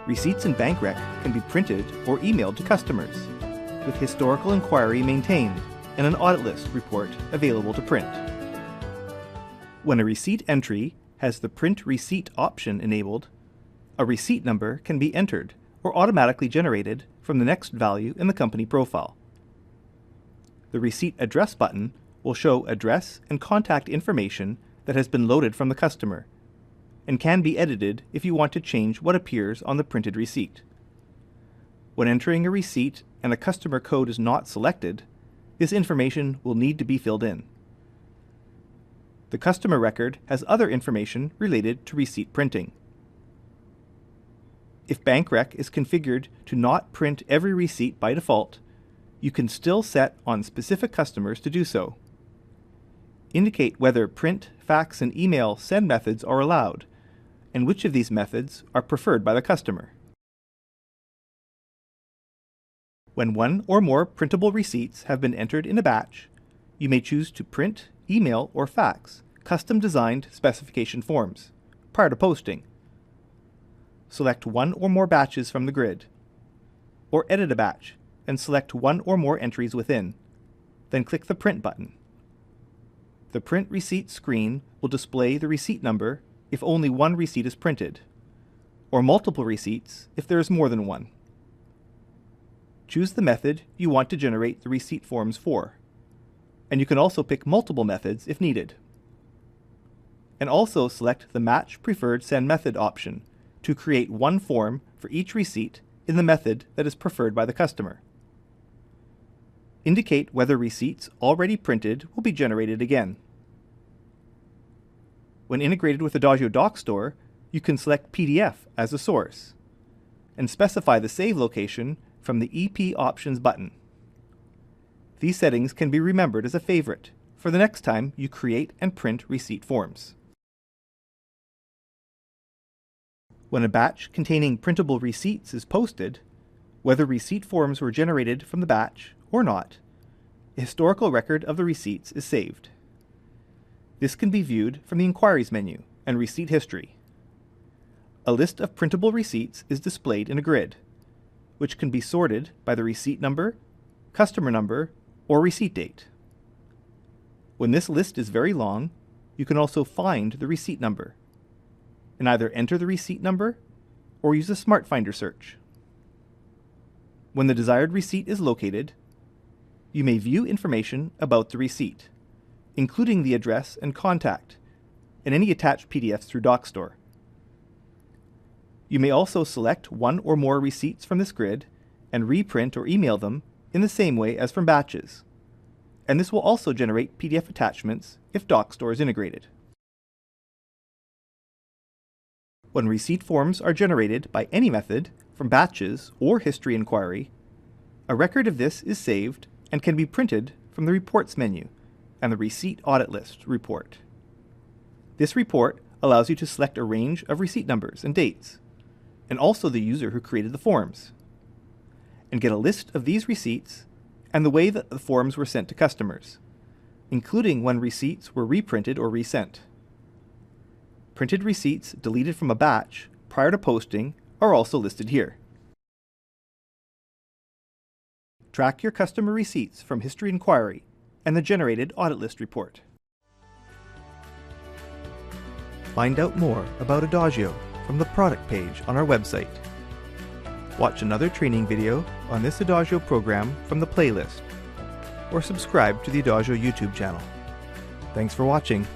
Receipts in BankRec can be printed or emailed to customers, with historical inquiry maintained and an audit list report available to print. When a receipt entry has the Print Receipt option enabled, a receipt number can be entered or automatically generated from the next value in the company profile. The Receipt Address button will show address and contact information that has been loaded from the customer, and can be edited if you want to change what appears on the printed receipt. When entering a receipt and a customer code is not selected, this information will need to be filled in. The customer record has other information related to receipt printing. If BankRec is configured to not print every receipt by default, you can still set on specific customers to do so. Indicate whether print, fax, and email send methods are allowed, and which of these methods are preferred by the customer. When one or more printable receipts have been entered in a batch, you may choose to print, email, or fax custom-designed specification forms prior to posting. Select one or more batches from the grid, or edit a batch and select one or more entries within, then click the Print button. The Print Receipt screen will display the receipt number if only one receipt is printed, or multiple receipts if there is more than one. Choose the method you want to generate the receipt forms for, and you can also pick multiple methods if needed. And also select the Match Preferred Send Method option to create one form for each receipt in the method that is preferred by the customer. Indicate whether receipts already printed will be generated again. When integrated with Adagio Doc Store, you can select PDF as a source, and specify the save location from the EP Options button. These settings can be remembered as a favorite for the next time you create and print receipt forms. When a batch containing printable receipts is posted, whether receipt forms were generated from the batch or not, a historical record of the receipts is saved. This can be viewed from the Inquiries menu and Receipt History. A list of printable receipts is displayed in a grid, which can be sorted by the receipt number, customer number, or receipt date. When this list is very long, you can also find the receipt number, and either enter the receipt number or use a Smart Finder search. When the desired receipt is located, you may view information about the receipt, including the address and contact, and any attached PDFs through DocStore. You may also select one or more receipts from this grid and reprint or email them in the same way as from batches, and this will also generate PDF attachments if DocStore is integrated. When receipt forms are generated by any method, from batches or history inquiry, a record of this is saved and can be printed from the Reports menu and the Receipt Audit List report. This report allows you to select a range of receipt numbers and dates, and also the user who created the forms, and get a list of these receipts and the way that the forms were sent to customers, including when receipts were reprinted or resent. Printed receipts deleted from a batch prior to posting are also listed here. Track your customer receipts from History Inquiry and the generated audit list report. Find out more about Adagio from the product page on our website. Watch another training video on this Adagio program from the playlist, or subscribe to the Adagio YouTube channel. Thanks for watching.